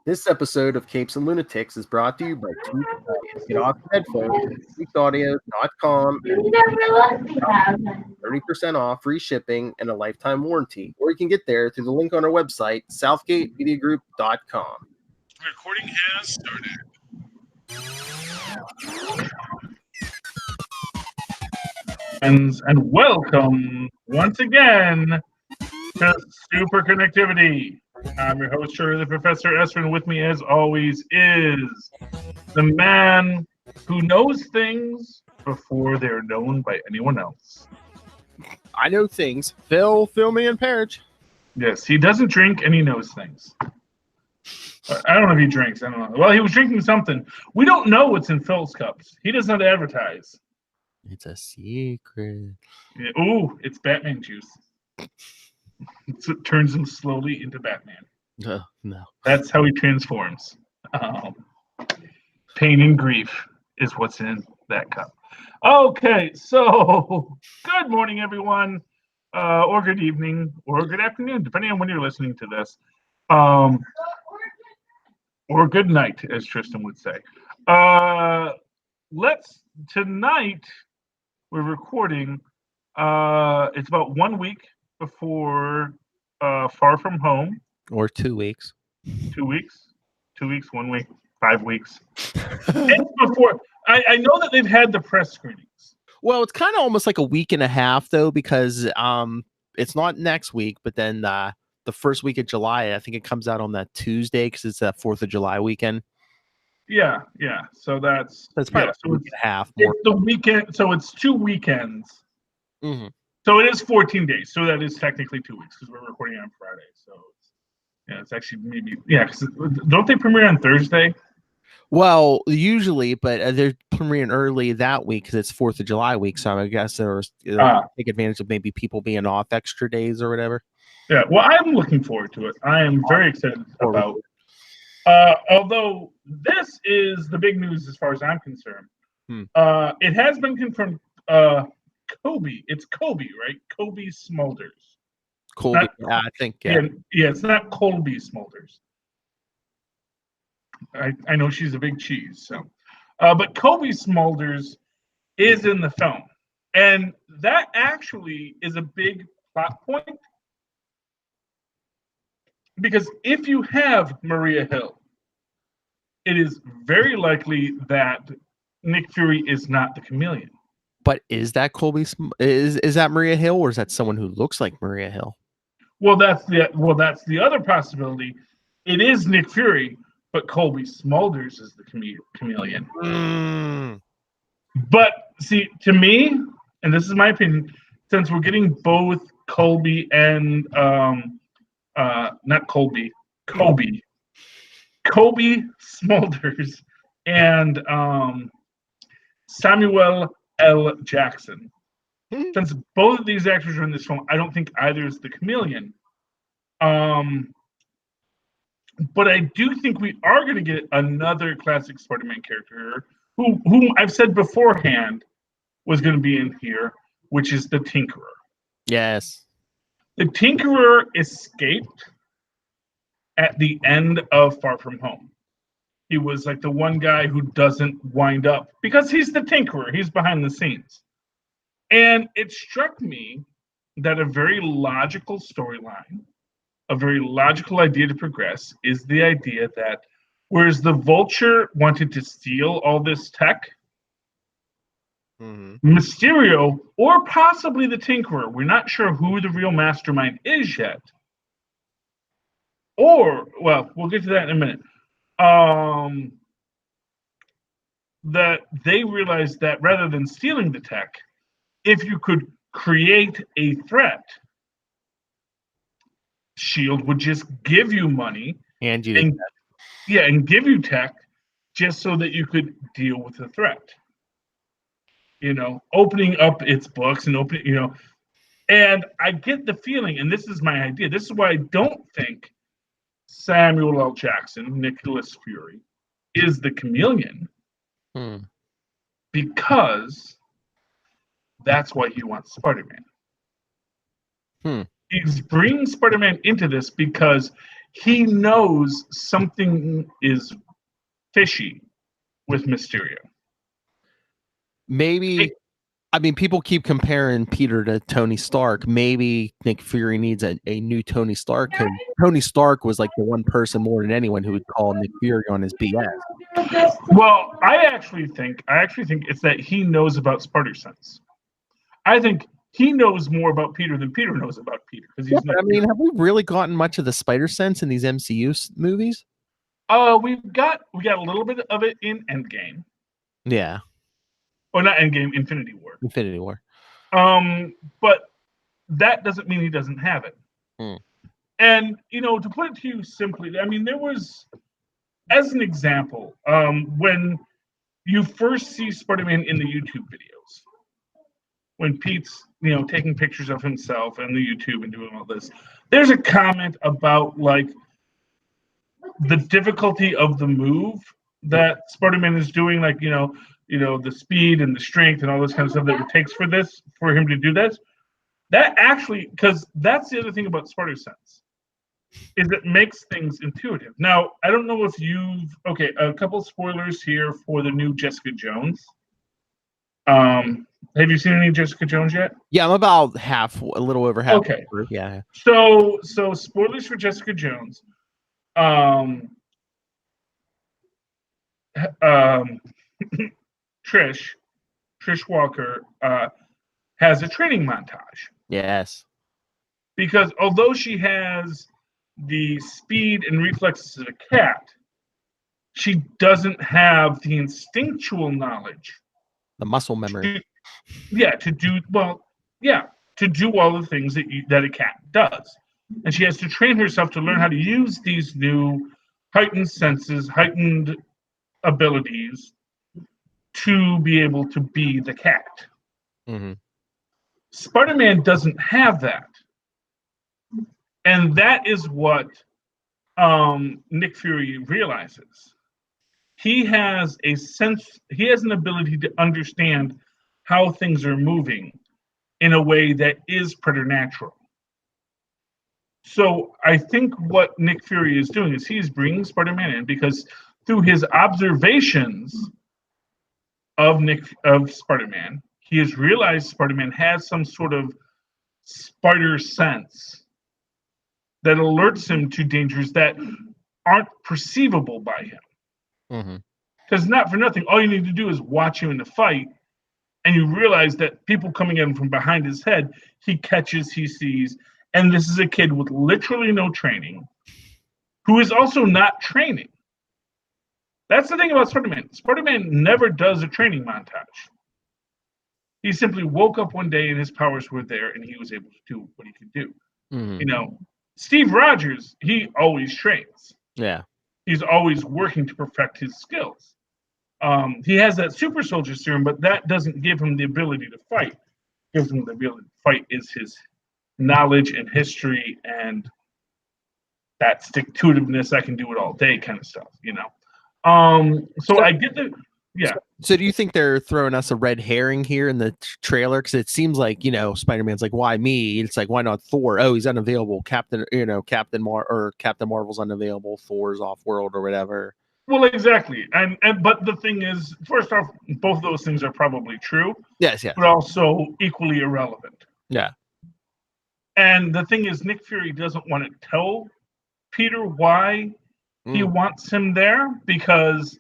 This episode of Capes and Lunatics is brought to you by Two Get Off Your Headphones, geekaudio.com, and 30% off, free shipping, and a lifetime warranty. Or you can get there through the link on our website, southgatemediagroup.com. Recording has started. And welcome once again to Super Connectivity. I'm your host, Charlie the Professor Esser, and with me, as always, is the man who knows things before they're known by anyone else. I know things. Phil Perich. Yes, he doesn't drink and he knows things. I don't know if he drinks. I don't know. Well, he was drinking something. We don't know what's in Phil's cups. He does not advertise. It's a secret. Yeah. Ooh, it's Batman juice. It turns him slowly into Batman. No. That's how he transforms. Pain and grief is what's in that cup. Okay, so good morning, everyone, or good evening, or good afternoon, depending on when you're listening to this. Or good night, as Tristan would say. Tonight, we're recording. It's about 1 week before Far From Home. Or 2 weeks. 2 weeks? 2 weeks, 1 week, 5 weeks. It's before. I know that they've had the press screenings. Well, it's kind of almost like a week and a half, though, because it's not next week, but then the first week of July, I think it comes out on that Tuesday because it's that 4th of July weekend. Yeah. So that's probably a week and a half. It's the weekend, so it's 2 weekends. Mm-hmm. So it is 14 days. So that is technically 2 weeks because we're recording on Friday. So it's actually maybe because don't they premiere on Thursday? Well, usually, but they're premiering early that week because it's 4th of July week. So I guess they'll take advantage of maybe people being off extra days or whatever. Yeah, well, I'm looking forward to it. I am very excited about it. Although this is the big news as far as I'm concerned. It has been confirmed. Kobe. It's Kobe, right? Kobe Smulders. Colby, I think. Yeah, it's not Colby Smulders. I know she's a big cheese, so. But Kobe Smulders is in the film, and that actually is a big plot point because if you have Maria Hill, it is very likely that Nick Fury is not the Chameleon. But is that Colby? Is that Maria Hill, or is that someone who looks like Maria Hill? Well, that's the other possibility. It is Nick Fury, but Colby Smulders is the Chameleon. But see, to me, and this is my opinion, since we're getting both Colby and not Colby, Kobe Smulders and Samuel L. Jackson. Since both of these actors are in this film, I don't think either is the Chameleon. But I do think we are going to get another classic Spider-Man character whom I've said beforehand was going to be in here, which is the Tinkerer. Yes. The Tinkerer escaped at the end of Far From Home. He was like the one guy who doesn't wind up because he's the Tinkerer. He's behind the scenes. And it struck me that a very logical storyline, a very logical idea to progress is the idea that whereas the Vulture wanted to steal all this tech, Mysterio, or possibly the Tinkerer, we're not sure who the real mastermind is yet. Or, well, we'll get to that in a minute. That they realized that rather than stealing the tech, if you could create a threat, S.H.I.E.L.D. would just give you money and give you tech just so that you could deal with the threat. Opening up its books and and I get the feeling, and this is my idea, this is why I don't think Samuel L. Jackson, Nicholas Fury, is the Chameleon. Because that's why he wants Spider-Man. He's bringing Spider-Man into this because he knows something is fishy with Mysterio. Maybe, I mean, people keep comparing Peter to Tony Stark. Maybe Nick Fury needs a new Tony Stark, because Tony Stark was like the one person more than anyone who would call Nick Fury on his BS. Well, I actually think it's that he knows about Spider Sense. I think he knows more about Peter than Peter knows about Peter. Yeah, but I mean, have we really gotten much of the Spider Sense in these MCU movies? We got a little bit of it in Endgame. Yeah. Or not Endgame, Infinity War. Infinity War. But that doesn't mean he doesn't have it. And, to put it to you simply, I mean, there was, as an example, when you first see Spider-Man in the YouTube videos, when Pete's, taking pictures of himself and the YouTube and doing all this, there's a comment about, like, the difficulty of the move that Spider-Man is doing, like, the speed and the strength and all this kind of stuff that it takes for him to do this. That actually, because that's the other thing about Spider Sense, is it makes things intuitive. Now, I don't know if a couple spoilers here for the new Jessica Jones. Have you seen any Jessica Jones yet? Yeah, I'm about a little over half. Okay. Yeah. So spoilers for Jessica Jones. Trish Walker has a training montage. Yes. Because although she has the speed and reflexes of a cat, she doesn't have the instinctual knowledge, the muscle memory. To do all the things that a cat does. And she has to train herself to learn how to use these new heightened senses, heightened abilities to be able to be the cat. Mm-hmm. Spider-Man doesn't have that. And that is what Nick Fury realizes. He has an ability to understand how things are moving in a way that is preternatural. So I think what Nick Fury is doing is he's bringing Spider-Man in because through his observations of Spider-Man, he has realized Spider-Man has some sort of spider sense that alerts him to dangers that aren't perceivable by him. Because not for nothing, all you need to do is watch him in the fight, and you realize that people coming in from behind his head, he catches, he sees, and this is a kid with literally no training, who is also not training. That's the thing about Spider-Man. Spider-Man never does a training montage. He simply woke up one day and his powers were there, and he was able to do what he could do. Steve Rogers, he always trains. Yeah. He's always working to perfect his skills. He has that super soldier serum, but that doesn't give him the ability to fight. Gives him the ability to fight is his knowledge and history and that stick-to-itiveness, I can do it all day kind of stuff, So I get the So do you think they're throwing us a red herring here in the trailer? Because it seems like, Spider-Man's like, why me? It's like, why not Thor? Oh, he's unavailable. Captain Marvel's unavailable. Thor's off world or whatever. Well, exactly. And but the thing is, first off, both of those things are probably true. Yes. But also equally irrelevant. Yeah. And the thing is, Nick Fury doesn't want to tell Peter why he wants him there because,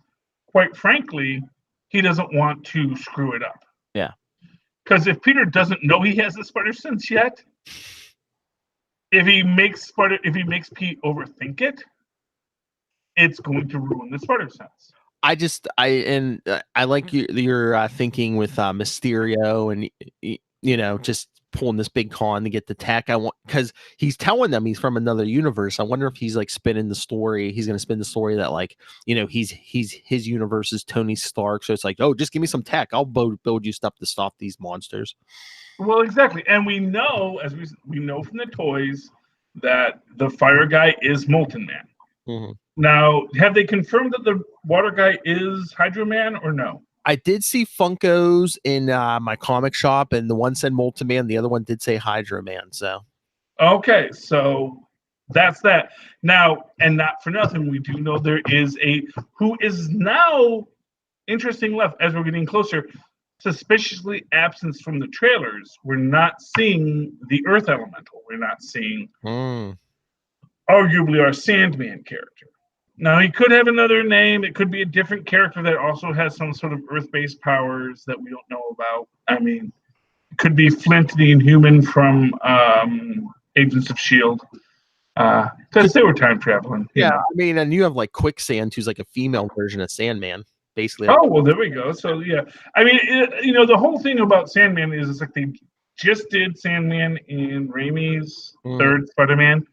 quite frankly, he doesn't want to screw it up. Yeah. Because if Peter doesn't know he has the spider sense yet, if he makes Pete overthink it, it's going to ruin the spider sense. I like your thinking with Mysterio and just pulling this big con to get the tech. I want, because he's telling them he's from another universe. I wonder if he's like spinning the story. He's going to spin the story that like he's his universe is Tony Stark. So it's like, oh, just give me some tech. I'll build you stuff to stop these monsters. Well, exactly, and we know we know from the toys that the fire guy is Molten Man. Mm-hmm. Now, have they confirmed that the water guy is Hydro Man or no? I did see Funkos in my comic shop, and the one said Molten Man, the other one did say Hydro Man. So, okay, so That's that. Now, and not for nothing, we do know there is who is now interesting left as we're getting closer, suspiciously absent from the trailers. We're not seeing the Earth Elemental. We're not seeing arguably our Sandman character. Now, he could have another name. It could be a different character that also has some sort of Earth-based powers that we don't know about. I mean, it could be Flint, the Inhuman from Agents of S.H.I.E.L.D., because they were time traveling. Yeah, I mean, and you have like Quicksand, who's like a female version of Sandman, basically. Oh, well, there we go. So, yeah. I mean, the whole thing about Sandman is it's like they just did Sandman in Raimi's third Spider-Man.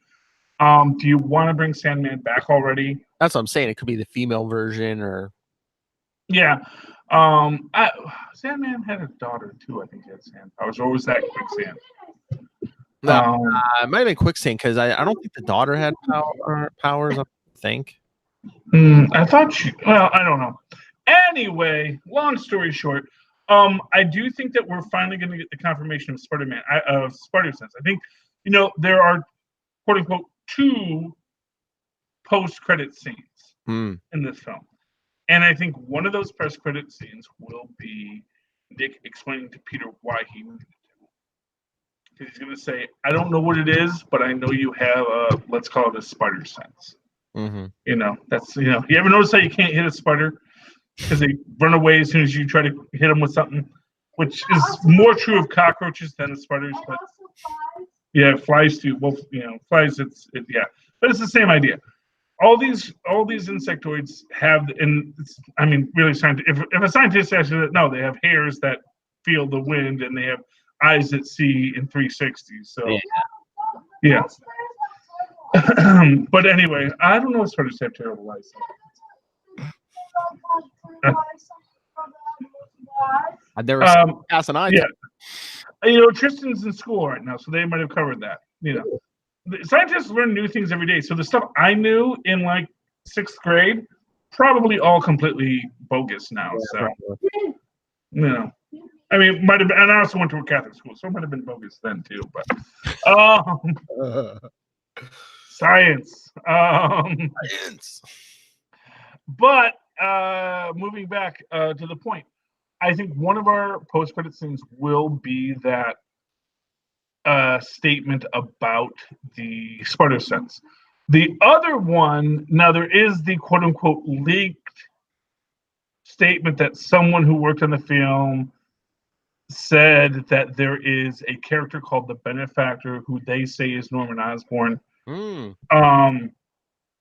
Do you want to bring Sandman back already? That's what I'm saying. It could be the female version, or yeah. Sandman had a daughter too. I think he had sand powers, or was that Quicksand? No, it might have been Quicksand because I don't think the daughter had powers. I think. I thought well, I don't know. Anyway, long story short, I do think that we're finally going to get the confirmation of Spider-Man, of Spider-Sense. I think, there are quote unquote 2 post-credit scenes in this film. And I think one of those post-credit scenes will be Nick explaining to Peter why he needed him. Because he's going to say, I don't know what it is, but I know you have let's call it a spider sense. That's, you ever notice how you can't hit a spider? Because they run away as soon as you try to hit them with something, which is more true of cockroaches than of spiders. But yeah, flies too. Well, flies. But it's the same idea. All these insectoids have, and really scientific. If a scientist actually no, they have hairs that feel the wind, and they have eyes that see in 360. So yeah. But anyway, I don't know if spiders have terrible eyes. I've never pass an eye. Yeah, Tristan's in school right now, so they might have covered that. Scientists learn new things every day. So the stuff I knew in like 6th grade, probably all completely bogus now. I mean, might have been, and I also went to a Catholic school, so it might have been bogus then too. But science. Science. But moving back to the point, I think one of our post-credit scenes will be that statement about the spider sense. The other one, now there is the quote-unquote leaked statement that someone who worked on the film said that there is a character called the Benefactor who they say is Norman Osborn.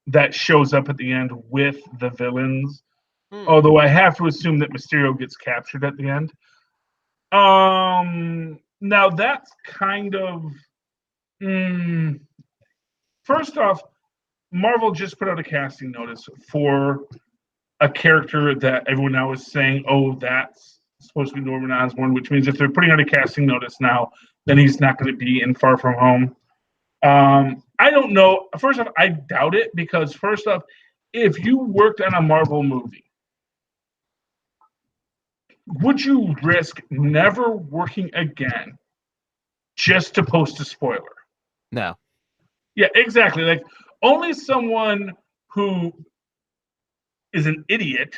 That shows up at the end with the villains. Although I have to assume that Mysterio gets captured at the end. Now that's kind of first off, Marvel just put out a casting notice for a character that everyone now is saying, oh, that's supposed to be Norman Osborn, which means if they're putting out a casting notice now, then he's not going to be in Far From Home. I don't know. First off, I doubt it because first off, if you worked on a Marvel movie, would you risk never working again just to post a spoiler? No. Yeah, exactly. Like only someone who is an idiot.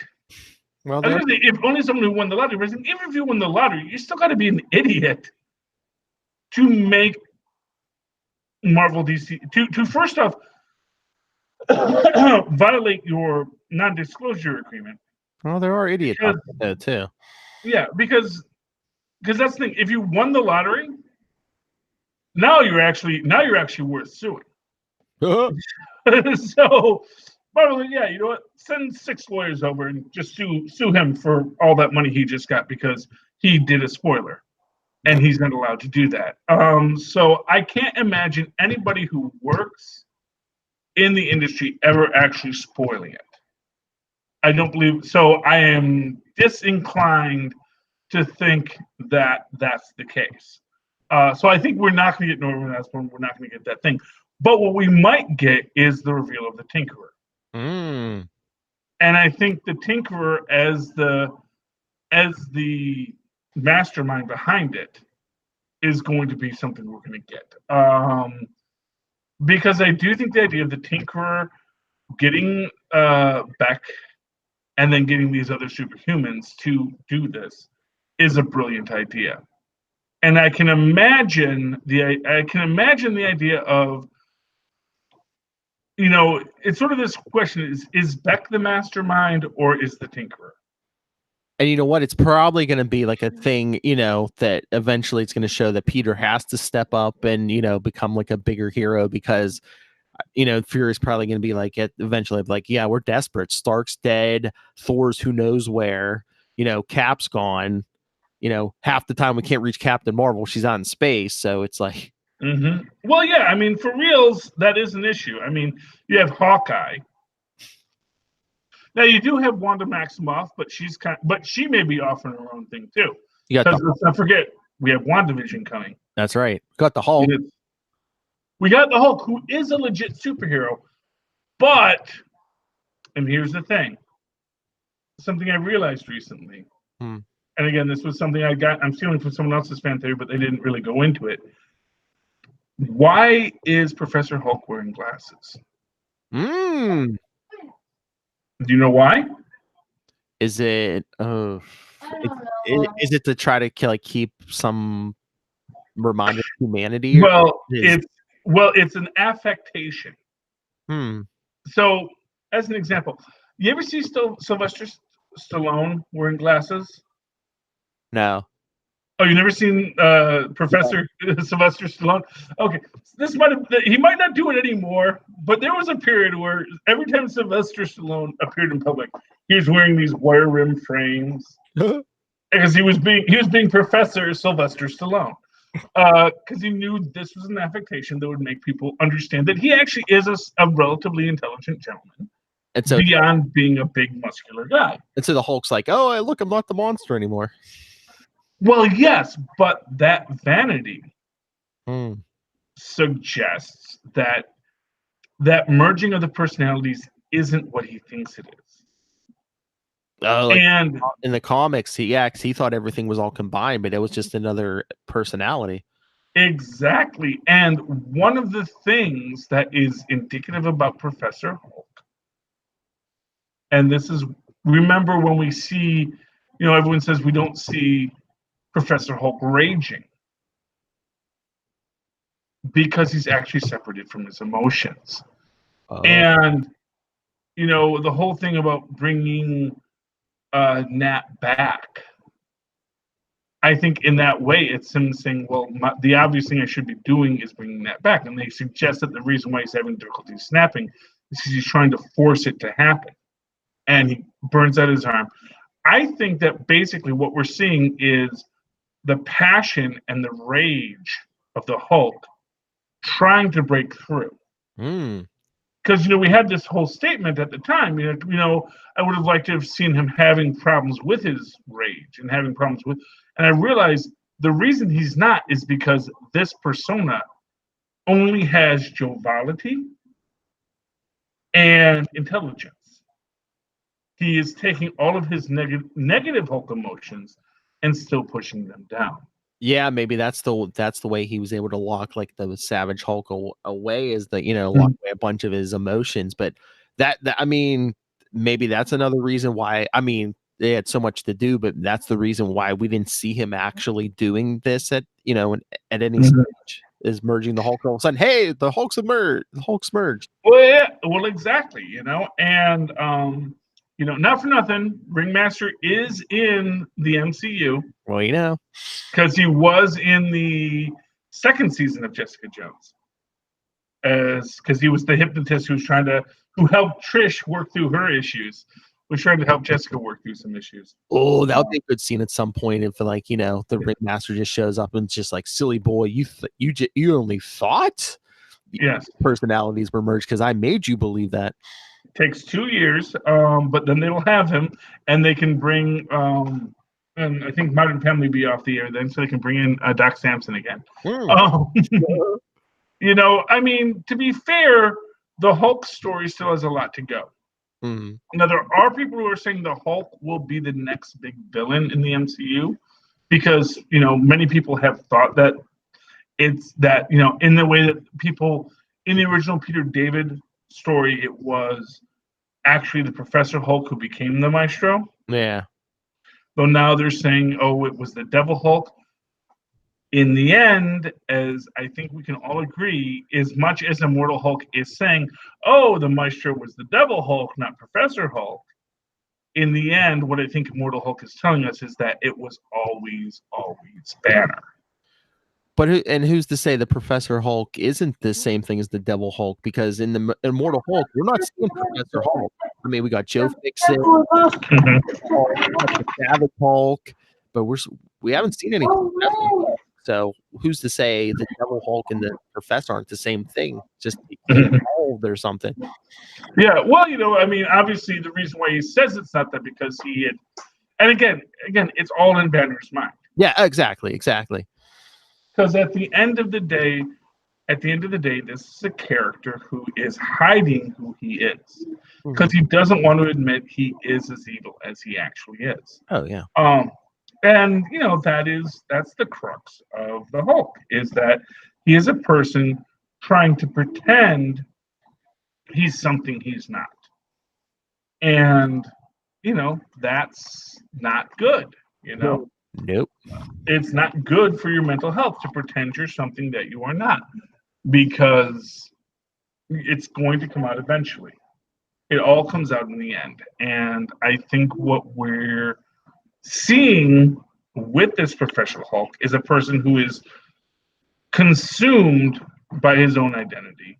Well, if only someone who won the lottery. Even if you won the lottery, you still got to be an idiot to make Marvel DC to first off violate your non-disclosure agreement. Well, there are idiots out there too. Yeah, because that's the thing. If you won the lottery, now you're actually worth suing. So, Marvel, yeah, you know what? Send 6 lawyers over and just sue him for all that money he just got because he did a spoiler. And he's not allowed to do that. So I can't imagine anybody who works in the industry ever actually spoiling it. I don't believe so. I am disinclined to think that that's the case. So I think we're not going to get Norman Osborn. We're not going to get that thing. But what we might get is the reveal of the Tinkerer. And I think the Tinkerer as the mastermind behind it is going to be something we're going to get. Because I do think the idea of the Tinkerer getting back and then getting these other superhumans to do this is a brilliant idea. And I can imagine the idea of, it's sort of this question: is Beck the mastermind or is the Tinkerer? And you know what? It's probably going to be like a thing, that eventually it's going to show that Peter has to step up and, become like a bigger hero because, Fury's probably going to be like, eventually, like, yeah, we're desperate. Stark's dead. Thor's who knows where, Cap's gone. Half the time we can't reach Captain Marvel. She's out in space. So it's like. Mm-hmm. Well, yeah, I mean, for reals, that is an issue. I mean, you have Hawkeye. Now you do have Wanda Maximoff, but she may be offering her own thing too. Because let's not forget, we have WandaVision coming. That's right. Got the Hulk. We got the Hulk, who is a legit superhero. But, and here's the thing, something I realized recently. And again, this was something I'm stealing from someone else's fan theory, but they didn't really go into it. Why is Professor Hulk wearing glasses? Do you know why? Is it? Is it to try to keep some reminder of humanity? Well, it's an affectation. So, as an example, you ever see Sylvester Stallone wearing glasses? No. Oh, you never seen Professor Sylvester Stallone? Okay, he might not do it anymore, but there was a period where every time Sylvester Stallone appeared in public, he was wearing these wire rim frames because he was being Professor Sylvester Stallone, because he knew this was an affectation that would make people understand that he actually is a relatively intelligent gentleman. And so, beyond being a big muscular guy. And so the Hulk's like, oh, look, I'm not the monster anymore. Well, yes, but that vanity suggests that merging of the personalities isn't what he thinks it is. And in the comics, he thought everything was all combined, but it was just another personality. Exactly. And one of the things that is indicative about Professor Hulk, and this is, remember when we see, everyone says we don't see Professor Hulk raging because he's actually separated from his emotions. And, the whole thing about bringing Nat back, I think in that way, it's him saying, well, the obvious thing I should be doing is bringing Nat back. And they suggest that the reason why he's having difficulty snapping is because he's trying to force it to happen. And he burns out his arm. I think that basically what we're seeing is the passion and the rage of the Hulk trying to break through. Because, we had this whole statement at the time, I would have liked to have seen him having problems with his rage and having problems with, and I realized the reason he's not is because this persona only has joviality and intelligence. He is taking all of his negative Hulk emotions and still pushing them down. Yeah, maybe that's the way he was able to lock like the Savage Hulk away, is that lock away a bunch of his emotions. But that I mean, maybe that's another reason why. I mean, they had so much to do, but that's the reason why we didn't see him actually doing this at any stage, is merging the Hulk all of a sudden. Hey, the Hulk's emerged. The Hulk's merged. Well, yeah, well, exactly. And not for nothing, Ringmaster is in the MCU. Well, because he was in the second season of Jessica Jones, because he was the hypnotist who helped Trish work through her issues, was trying to help Jessica work through some issues. Oh, that would be a good scene at some point if, like, the Ringmaster just shows up and just like, silly boy, you only thought personalities were merged because I made you believe that. Takes 2 years, but then they will have him, and they can bring, and I think Modern Family will be off the air then, so they can bring in Doc Samson again. I mean, to be fair, the Hulk story still has a lot to go. Now, there are people who are saying the Hulk will be the next big villain in the MCU because, many people have thought that it's that, in the way that people in the original Peter David story, it was actually the Professor Hulk who became the Maestro. Yeah. Though now they're saying, oh, it was the Devil Hulk. In the end, as I think we can all agree, as much as Immortal Hulk is saying, oh, the Maestro was the Devil Hulk, not Professor Hulk, in the end, what I think Immortal Hulk is telling us is that it was always Banner. But who's to say the Professor Hulk isn't the same thing as the Devil Hulk? Because in the Immortal Hulk, we're not seeing Professor Hulk. I mean, we got Joe Fixit, the Savage Hulk, but we haven't seen any Professor Hulk. So who's to say the Devil Hulk and the Professor aren't the same thing? Just evolved or something. Yeah, well, I mean, obviously the reason why he says it's not that because he had, and again, it's all in Banner's mind. Yeah, exactly. Because at the end of the day, this is a character who is hiding who he is, because he doesn't want to admit he is as evil as he actually is. Oh yeah. And that's the crux of the Hulk, is that he is a person trying to pretend he's something he's not. And that's not good. Nope. It's not good for your mental health to pretend you're something that you are not, because it's going to come out eventually. It all comes out in the end. And I think what we're seeing with this Professor Hulk is a person who is consumed by his own identity,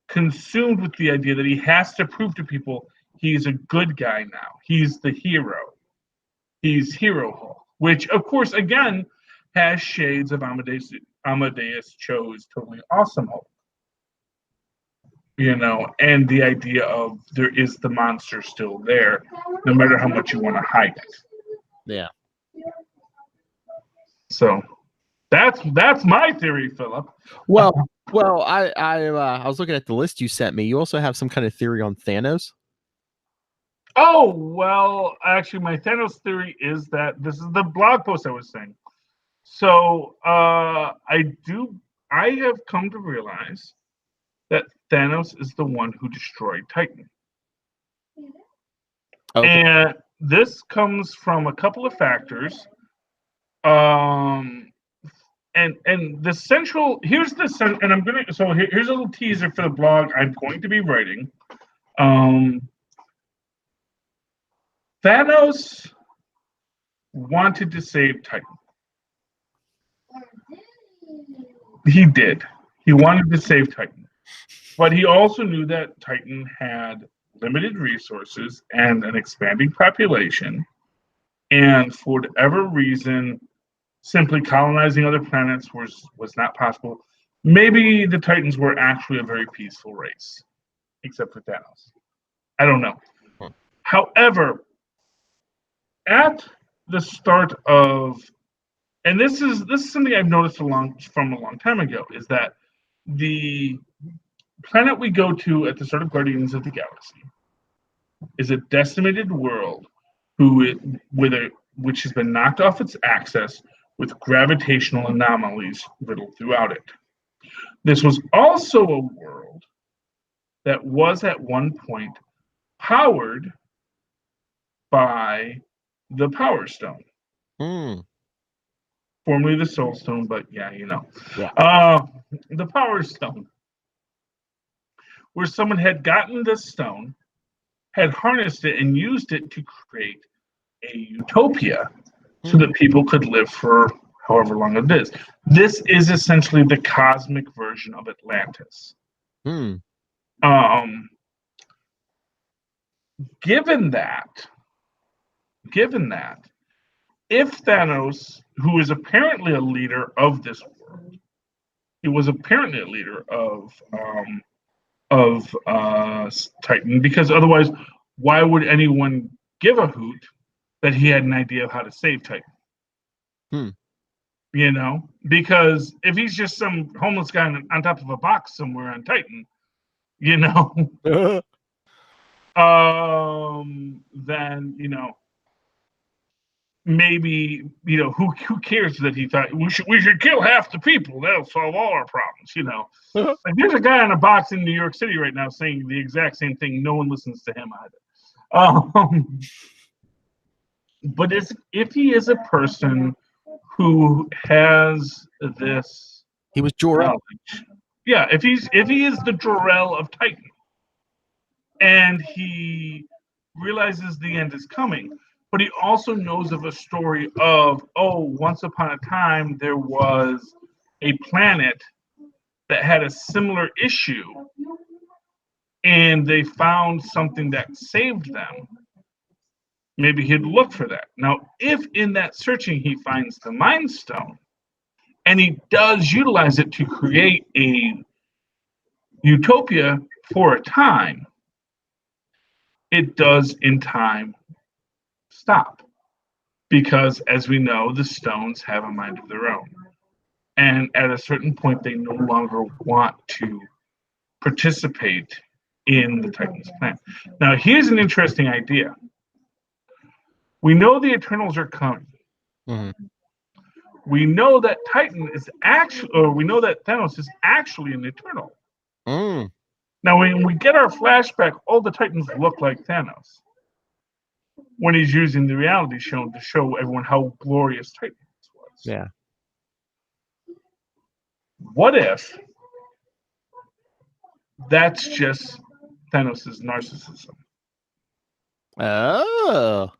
consumed with the idea that he has to prove to people he's a good guy now. He's the hero. He's Hero Hulk, which, of course, again, has shades of Amadeus Cho's Totally Awesome Hulk. And the idea of there is the monster still there, no matter how much you want to hide it. Yeah. So that's my theory, Philip. Well, I was looking at the list you sent me. You also have some kind of theory on Thanos? Oh, well, actually, my Thanos theory is that this is the blog post I was saying. So I have come to realize that Thanos is the one who destroyed Titan. Okay. And this comes from a couple of factors. And the central, here's a little teaser for the blog I'm going to be writing. Thanos wanted to save Titan. He did. He wanted to save Titan. But he also knew that Titan had limited resources and an expanding population. And for whatever reason, simply colonizing other planets was not possible. Maybe the Titans were actually a very peaceful race, except for Thanos. I don't know. However, at the start of, and this is something I've noticed from a long time ago, is that the planet we go to at the start of Guardians of the Galaxy is a decimated world which has been knocked off its axis with gravitational anomalies riddled throughout it. This was also a world that was at one point powered by the Power Stone. Formerly the Soul Stone, but yeah. The Power Stone, where someone had gotten this stone, had harnessed it and used it to create a utopia so that people could live for however long it is. This is essentially the cosmic version of Atlantis. Given that, if Thanos, who is apparently a leader of this world, he was apparently a leader of Titan, because otherwise, why would anyone give a hoot that he had an idea of how to save Titan? Because if he's just some homeless guy on top of a box somewhere on Titan, then maybe, who cares that he thought we should kill half the people, that'll solve all our problems. Like, there's a guy on a box in New York City right now saying the exact same thing. No one listens to him either. But if he is a person who has this He was Jor-El. knowledge, yeah, if he is the Jor-El of Titan, and he realizes the end is coming, but he also knows of a story of, once upon a time there was a planet that had a similar issue, and they found something that saved them. Maybe he'd look for that. Now, if in that searching he finds the Mind Stone, and he does utilize it to create a utopia for a time, it does in time stop. Because, as we know, the stones have a mind of their own. And at a certain point, they no longer want to participate in the Titan's plan. Now, here's an interesting idea. We know the Eternals are coming. Mm-hmm. We know that we know that Thanos is actually an Eternal. Mm. Now, when we get our flashback, all the Titans look like Thanos when he's using the reality show to show everyone how glorious Titans was. Yeah. What if that's just Thanos' narcissism? Oh.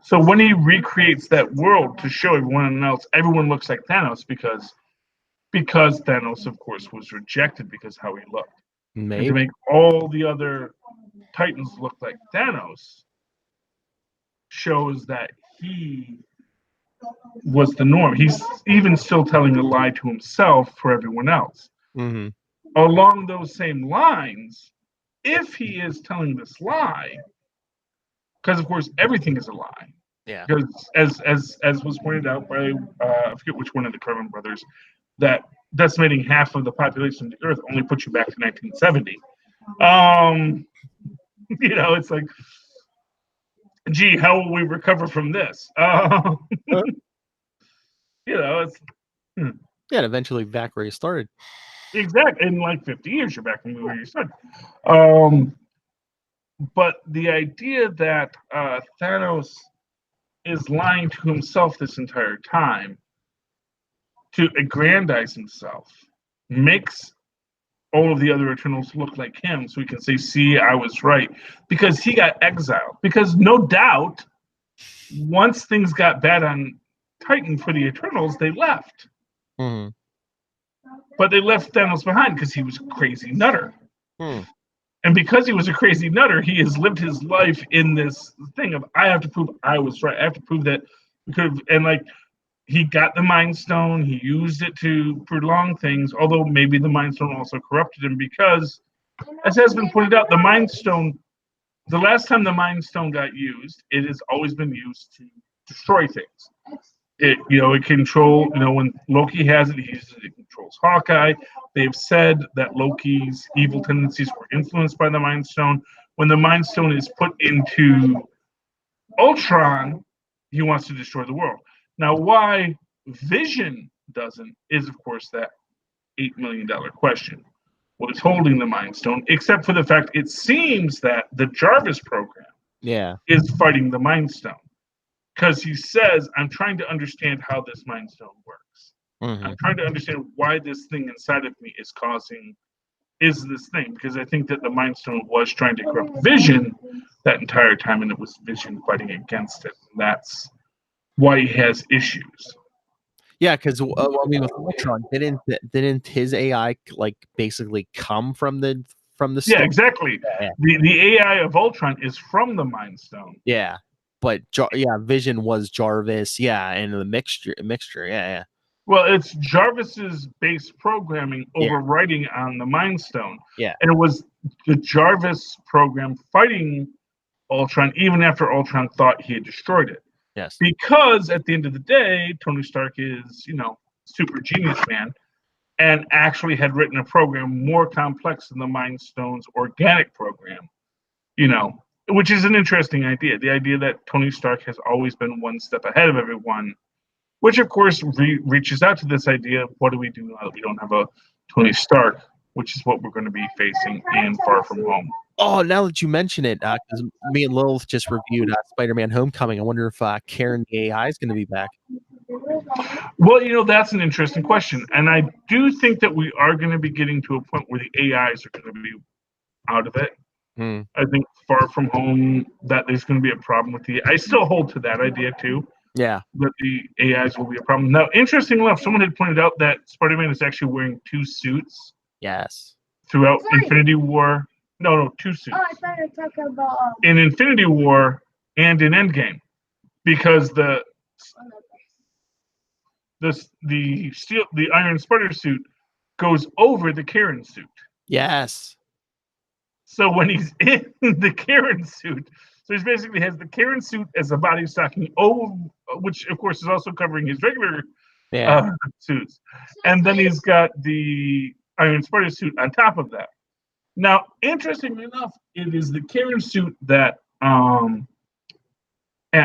So when he recreates that world to show everyone else, everyone looks like Thanos because Thanos, of course, was rejected because how he looked. Maybe. And to make all the other Titans look like Thanos shows that he was the norm. He's even still telling a lie to himself for everyone else. Mm-hmm. Along those same lines, if he is telling this lie, because of course everything is a lie. Yeah. Because as was pointed out by I forget which one of the Coen brothers, that decimating half of the population of the Earth only puts you back to 1970. It's like, gee, how will we recover from this? It's Yeah, eventually back where you started. exactly in like 50 years, you're back where you started. But the idea that Thanos is lying to himself this entire time to aggrandize himself makes all of the other Eternals look like him, so we can say, see, I was right, because he got exiled. Because no doubt, once things got bad on Titan for the Eternals, they left. Mm-hmm. But they left Thanos behind because he was a crazy nutter. Mm. And because he was a crazy nutter, he has lived his life in this thing of, I have to prove I was right. I have to prove that we could have, and like, he got the Mind Stone. He used it to prolong things, although maybe the Mind Stone also corrupted him because, as has been pointed out, the Mind Stone, the last time the Mind Stone got used, it has always been used to destroy things. It controls, when Loki has it, it controls Hawkeye. They've said that Loki's evil tendencies were influenced by the Mind Stone. When the Mind Stone is put into Ultron, he wants to destroy the world. Now, why Vision doesn't is, of course, that $8 million question. What is holding the Mind Stone, except for the fact it seems that the Jarvis program is fighting the Mind Stone. Because he says, I'm trying to understand how this Mind Stone works. Mm-hmm. I'm trying to understand why this thing inside of me is this thing. Because I think that the Mind Stone was trying to corrupt Vision that entire time, and it was Vision fighting against it. And that's why he has issues. Yeah, because with Ultron, didn't his AI like basically come from the stone? Yeah, exactly. Yeah. The AI of Ultron is from the Mind Stone. Yeah, but Vision was Jarvis. Yeah, and the mixture. Yeah. Well, it's Jarvis's base programming overriding on the Mind Stone. Yeah, and it was the Jarvis program fighting Ultron, even after Ultron thought he had destroyed it. Yes. Because at the end of the day, Tony Stark is, super genius man, and actually had written a program more complex than the Mind Stone's organic program, which is an interesting idea. The idea that Tony Stark has always been one step ahead of everyone, which of course reaches out to this idea of what do we do now that we don't have a Tony Stark, which is what we're going to be facing in Far From Home. Oh, now that you mention it, because me and Lilith just reviewed Spider-Man: Homecoming. I wonder if Karen the AI is going to be back. Well, that's an interesting question, and I do think that we are going to be getting to a point where the AIs are going to be out of it. I think Far From Home, that there's going to be a problem with I still hold to that idea too. Yeah. That the AIs will be a problem. Now, interesting enough, someone had pointed out that Spider-Man is actually wearing 2 suits. Yes. Throughout Infinity War. No, 2 suits. Oh, I thought you were talking about in Infinity War and in Endgame, because the Iron Spider suit goes over the Karen suit. Yes. So when he's in the Karen suit, so he basically has the Karen suit as a body stocking, which of course is also covering his regular suits, and then he's got the Iron Spider suit on top of that. Now, interestingly enough, it is the Karen suit that Aunt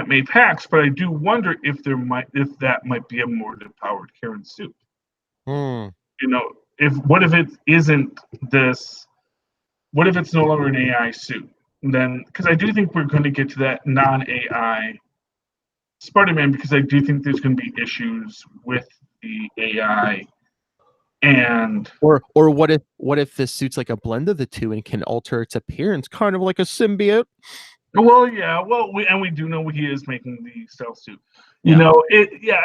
May packs, but I do wonder if that might be a more powered Karen suit. What if it isn't this? What if it's no longer an AI suit? Then, because I do think we're going to get to that non-AI Spider-Man, because I do think there's going to be issues with the AI. And or what if this suit's like a blend of the two and can alter its appearance, kind of like a symbiote? Well, yeah. Well, we do know he is making the stealth suit. Yeah.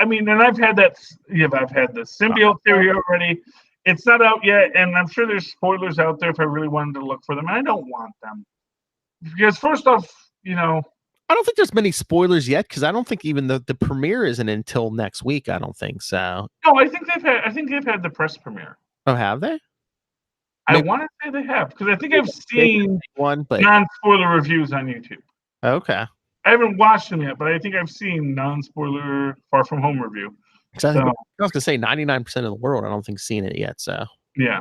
I mean, and I've had that. Yeah, I've had the symbiote theory already. It's not out yet, and I'm sure there's spoilers out there if I really wanted to look for them. And I don't want them because first off, I don't think there's many spoilers yet, because I don't think even the premiere isn't until next week. I don't think so. No, I think they've had the press premiere. Oh, have they? I want to say they have, because I think I've seen non-spoiler reviews on YouTube. Okay. I haven't watched them yet, but I think I've seen non-spoiler Far From Home review. So, I was gonna say 99% of the world, I don't think seen it yet. So yeah,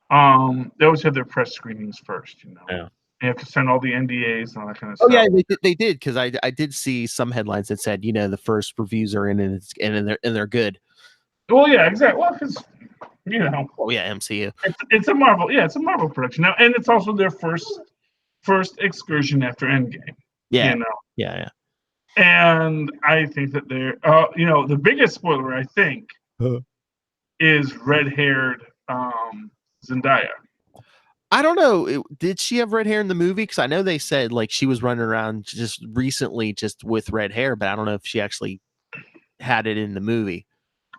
they always have their press screenings first. Yeah. You have to sign all the NDAs and all that kind of stuff. Oh yeah, they did, because I did see some headlines that said the first reviews are in and they're good. Well, yeah, exactly. Well, because Oh yeah, MCU. It's a Marvel. Yeah, it's a Marvel production now, and it's also their first excursion after Endgame. Yeah. Yeah. And I think that they're, the biggest spoiler I think is red-haired Zendaya. I don't know. Did she have red hair in the movie? Because I know they said like she was running around just recently just with red hair, but I don't know if she actually had it in the movie.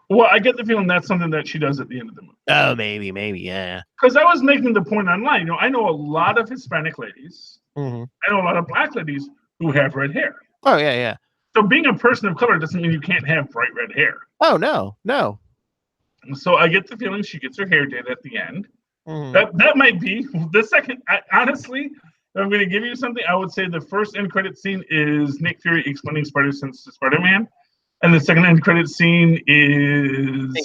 Well, I get the feeling that's something that she does at the end of the movie. Oh, maybe, yeah. Because I was making the point online. I know a lot of Hispanic ladies. Mm-hmm. I know a lot of Black ladies who have red hair. Oh, yeah. So being a person of color doesn't mean you can't have bright red hair. Oh, no. So I get the feeling she gets her hair did at the end. Mm-hmm. That might be the second. Honestly, if I'm going to give you something, I would say the first end credit scene is Nick Fury explaining Spider-Sense to Spider-Man. And the second end credit scene is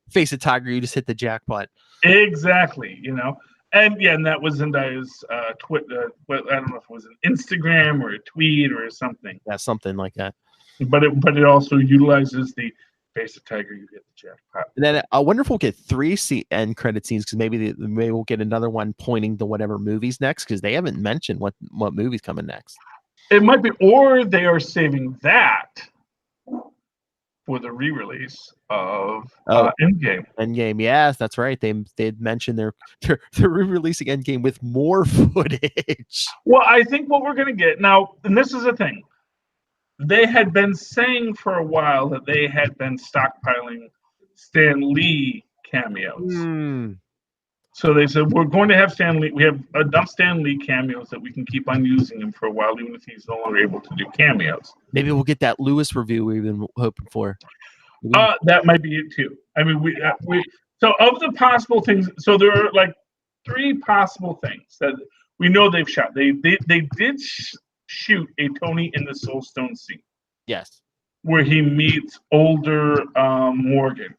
Face a Tiger, you just hit the jackpot. Exactly, and that was Zendaya's Twitter. I don't know if it was an Instagram or a tweet or something. Yeah, something like that. But it also utilizes the Face a Tiger, you hit the jackpot. And then I wonder if we'll get 3 end credit scenes, because maybe we'll get another one pointing to whatever movie's next, because they haven't mentioned what movie's coming next. It might be, or they are saving that for the re-release of Endgame. Endgame, yes, that's right. They'd mentioned they're re-releasing Endgame with more footage. Well, I think what we're going to get now, and this is the thing, they had been saying for a while that they had been stockpiling Stan Lee cameos. So they said, we're going to have Stan Lee. We have enough Stan Lee cameos that we can keep on using him for a while, even if he's no longer able to do cameos. Maybe we'll get that Lewis review we've been hoping for. That might be it too. I mean, so of the possible things, so there are like 3 possible things that we know they've shot. They did shoot a Tony in the Soul Stone scene. Yes. Where he meets older Morgan.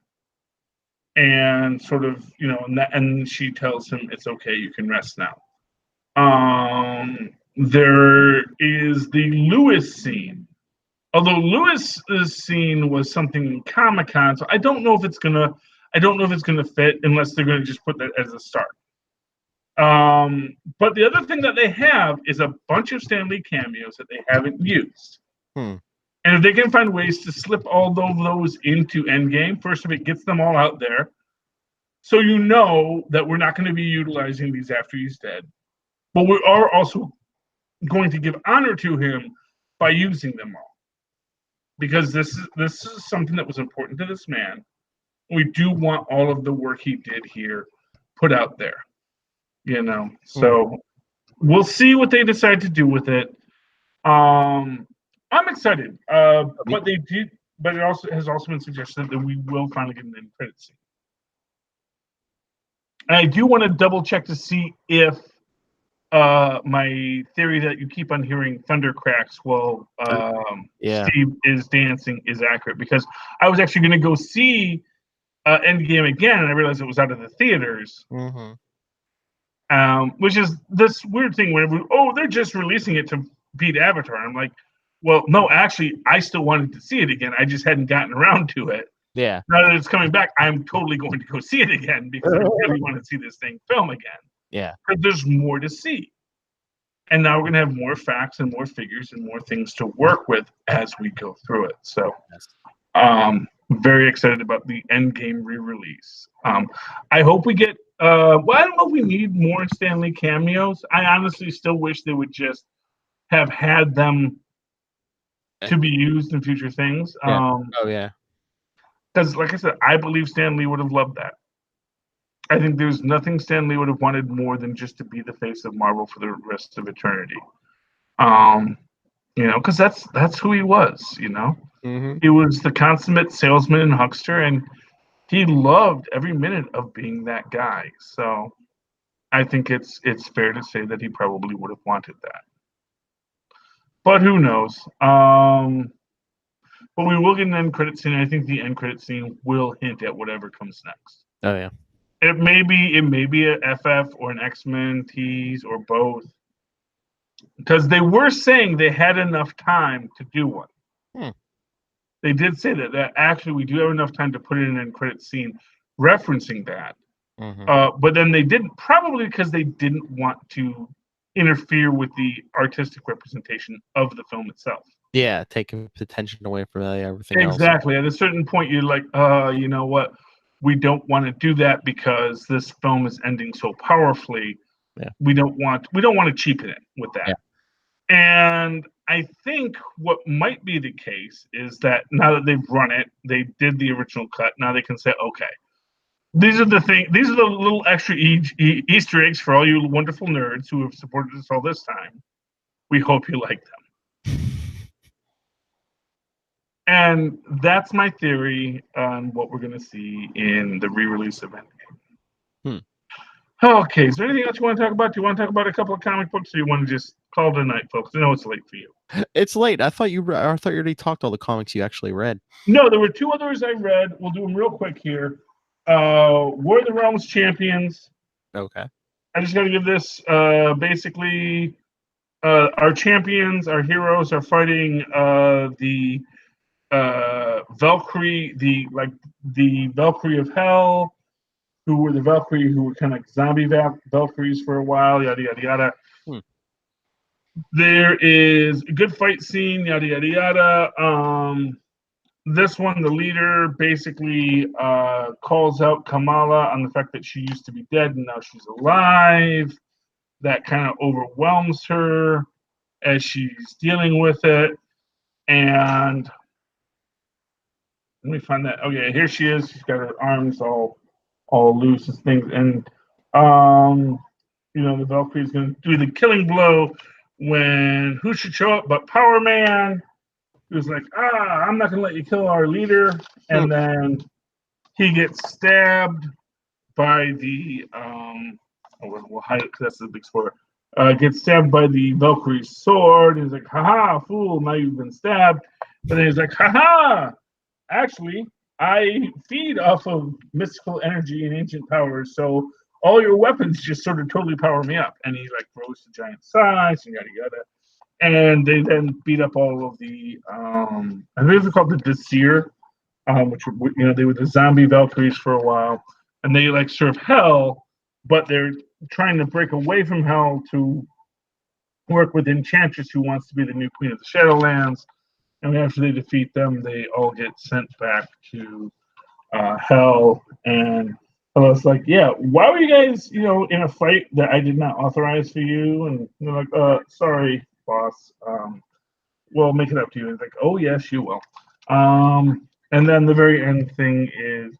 And sort of, and she tells him it's okay, you can rest now. There is the Lewis scene. Although Lewis's scene was something in Comic-Con, so I don't know if it's gonna fit unless they're gonna just put that as a start. But the other thing that they have is a bunch of Stan Lee cameos that they haven't used. And if they can find ways to slip all of those into Endgame, first of it gets them all out there. So you know that we're not going to be utilizing these after he's dead. But we are also going to give honor to him by using them all. Because this is something that was important to this man. We do want all of the work he did here put out there. So we'll see what they decide to do with it. I'm excited. But it also has been suggested that we will finally get an end credit scene. And I do want to double check to see if my theory that you keep on hearing thunder cracks while Steve is dancing is accurate, because I was actually going to go see Endgame again, and I realized it was out of the theaters. Which is this weird thing where they're just releasing it to beat Avatar. I'm like, well, no, actually, I still wanted to see it again. I just hadn't gotten around to it. Yeah. Now that it's coming back, I'm totally going to go see it again because I really want to see this thing film again. Yeah. Because there's more to see. And now we're going to have more facts and more figures and more things to work with as we go through it. So, very excited about the Endgame re-release. I hope we get, I don't know if we need more Stan Lee cameos. I honestly still wish they would just have had them to be used in future things. Because, like I said, I believe Stan Lee would have loved that. I think there's nothing Stan Lee would have wanted more than just to be the face of Marvel for the rest of eternity. Because that's who he was. He was the consummate salesman and huckster, and he loved every minute of being that guy. So I think it's fair to say that he probably would have wanted that. But who knows? But we will get an end credit scene. I think the end credit scene will hint at whatever comes next. Oh yeah. It may be a FF or an X-Men tease or both. Because they were saying they had enough time to do one. They did say that actually we do have enough time to put in an end credit scene referencing that. But then they didn't, probably because they didn't want to interfere with the artistic representation of the film itself. Yeah, taking attention away from everything else. Exactly. At a certain point, you're like, you know what? We don't want to do that because this film is ending so powerfully. Yeah. We don't want to cheapen it with that. Yeah. And I think what might be the case is that now that they've run it, they did the original cut. Now they can say, okay, these are the little extra Easter eggs for all you wonderful nerds who have supported us all this time. We hope you like them. And that's my theory on what we're going to see in the re-release of Endgame. Okay, is there anything else you want to talk about? Do you want to talk about a couple of comic books, or you want to just call it a night, folks? I know it's late for you. It's late. I thought you already talked all the comics you actually read. No, there were two others I read. We'll do them real quick here. War of the Realms Champions. Okay. I just got to give this basically our champions, our heroes are fighting the Valkyrie, the Valkyrie of Hell, who were the Valkyrie who were kind of like zombie Valkyries for a while, yada yada yada. There is a good fight scene, yada yada yada. This one, the leader basically calls out Kamala on the fact that she used to be dead and now she's alive. That kind of overwhelms her as she's dealing with it. And let me find that. Oh yeah, here she is. She's got her arms all loose and things. And the Valkyrie is going to do the killing blow when who should show up but Power Man, who's like, I'm not going to let you kill our leader. And then he gets stabbed by the we'll hide it because that's the big spoiler. Gets stabbed by the Valkyrie's sword. He's like, haha, fool, now you've been stabbed. But then he's like, haha, actually, I feed off of mystical energy and ancient powers, so all your weapons just sort of totally power me up. And he like grows to giant size and yada yada. And they then beat up all of the I believe they're called the Desir, which were, they were the zombie Valkyries for a while, and they like serve hell, but they're trying to break away from hell to work with Enchantress, who wants to be the new queen of the Shadowlands. And after they defeat them, they all get sent back to hell. And I was like, yeah, why were you guys, in a fight that I did not authorize for you? And they're like, sorry, boss. We'll make it up to you. And it's like, oh, yes, you will. And then the very end thing is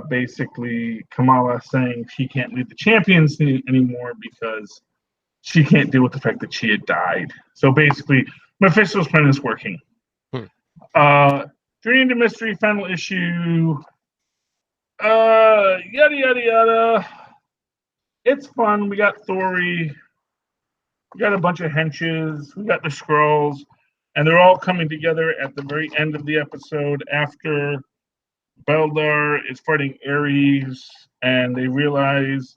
basically Kamala saying she can't lead the champions anymore because she can't deal with the fact that she had died. So basically, Mephisto's plan is working. Journey into Mystery, final issue. Yada, yada, yada. It's fun. We got Thori. We got a bunch of henches. We got the Skrulls. And they're all coming together at the very end of the episode after Beldar is fighting Ares. And they realize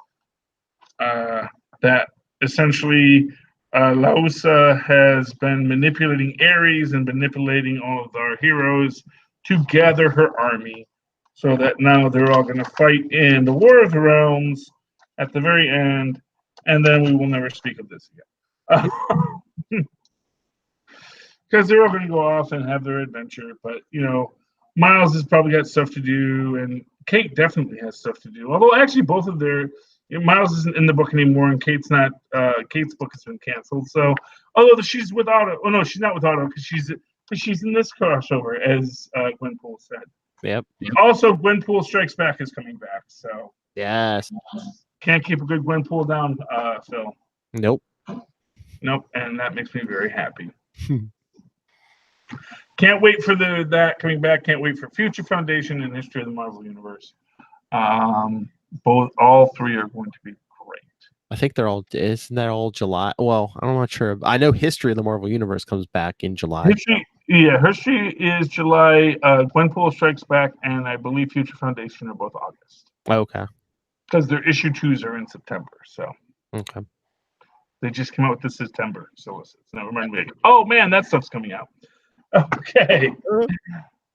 that essentially Lausa has been manipulating Ares and manipulating all of our heroes to gather her army, so that now they're all going to fight in the War of the Realms at the very end, and then we will never speak of this again. Because they're all going to go off and have their adventure, but Miles has probably got stuff to do, and Kate definitely has stuff to do. Although actually both of their Miles isn't in the book anymore, and Kate's not. Kate's book has been canceled. So, although she's with Otto, oh no, she's not with Otto because she's in this crossover, as Gwenpool said. Yep. Also, Gwenpool Strikes Back is coming back. So yes, can't keep a good Gwenpool down, Phil. Nope, and that makes me very happy. Can't wait for that coming back. Can't wait for Future Foundation and History of the Marvel Universe. All three are going to be great. I think isn't that all July? Well, I'm not sure. I know History of the Marvel Universe comes back in July. History is July. Gwenpool Strikes Back, and I believe Future Foundation are both August. Okay. Because their issue 2s are in September, so. Okay. They just came out with the September solicits. Never mind me. Oh man, that stuff's coming out. Okay.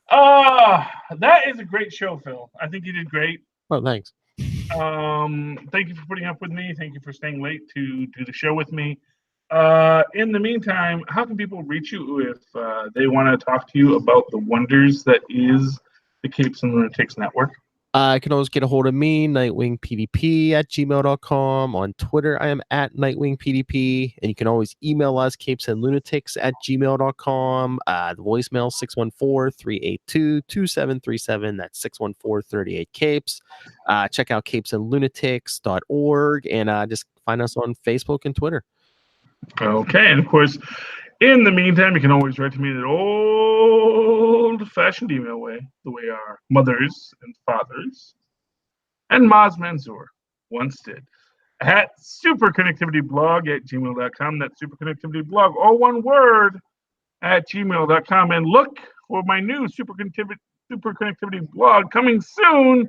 That is a great show, Phil. I think you did great. Oh, thanks. Thank you for putting up with me. Thank you for staying late to do the show with me. In the meantime, how can people reach you if they want to talk to you about the wonders that is the Capes and Lunatics Network? You can always get a hold of me, nightwingpdp@gmail.com. On Twitter, I am at nightwingpdp. And you can always email us, capesandlunatics@gmail.com. The voicemail, 614-382-2737. That's 614-38-CAPES. Check out capesandlunatics.org. And just find us on Facebook and Twitter. Okay, and of course, in the meantime, you can always write to me the old-fashioned email way, the way our mothers and fathers and Maz Mansour once did, at superconnectivityblog@gmail.com. That's superconnectivityblog, all one word, at gmail.com. And look for my new superconnectivity blog coming soon.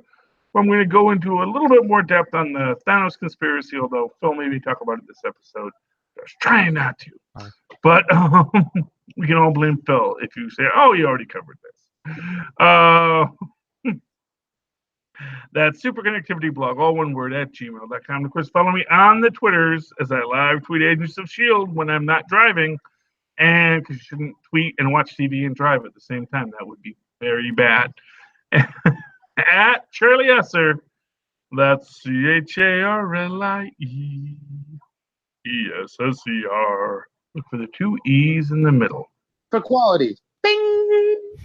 I'm going to go into a little bit more depth on the Thanos conspiracy, although Phil made me talk about it this episode. I was trying not to. But we can all blame Phil if you say, oh, you already covered this. That's Superconnectivity Blog, all one word, at gmail.com. Of course, follow me on the Twitters as I live tweet Agents of S.H.I.E.L.D. when I'm not driving. And because you shouldn't tweet and watch TV and drive at the same time. That would be very bad. At Charlie Esser. That's CHARLIESSER. Look for the 2 E's in the middle. For quality. Bing!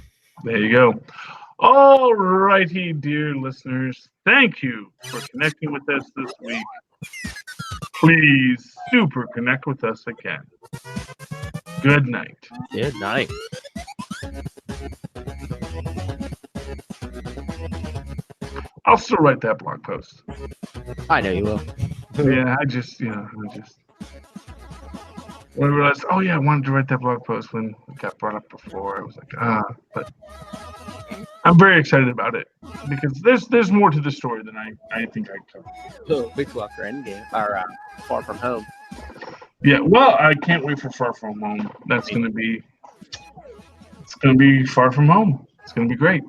There you go. All righty, dear listeners. Thank you for connecting with us this week. Please super connect with us again. Good night. Good night. I'll still write that blog post. I know you will. Yeah, I just when I realized, oh yeah, I wanted to write that blog post when it got brought up before. I was like, but I'm I'm very excited about it because there's more to the story than I think I could. So wait till after Endgame or Far From Home. Yeah, well, I can't wait for Far From Home. It's gonna be Far From Home. It's gonna be great.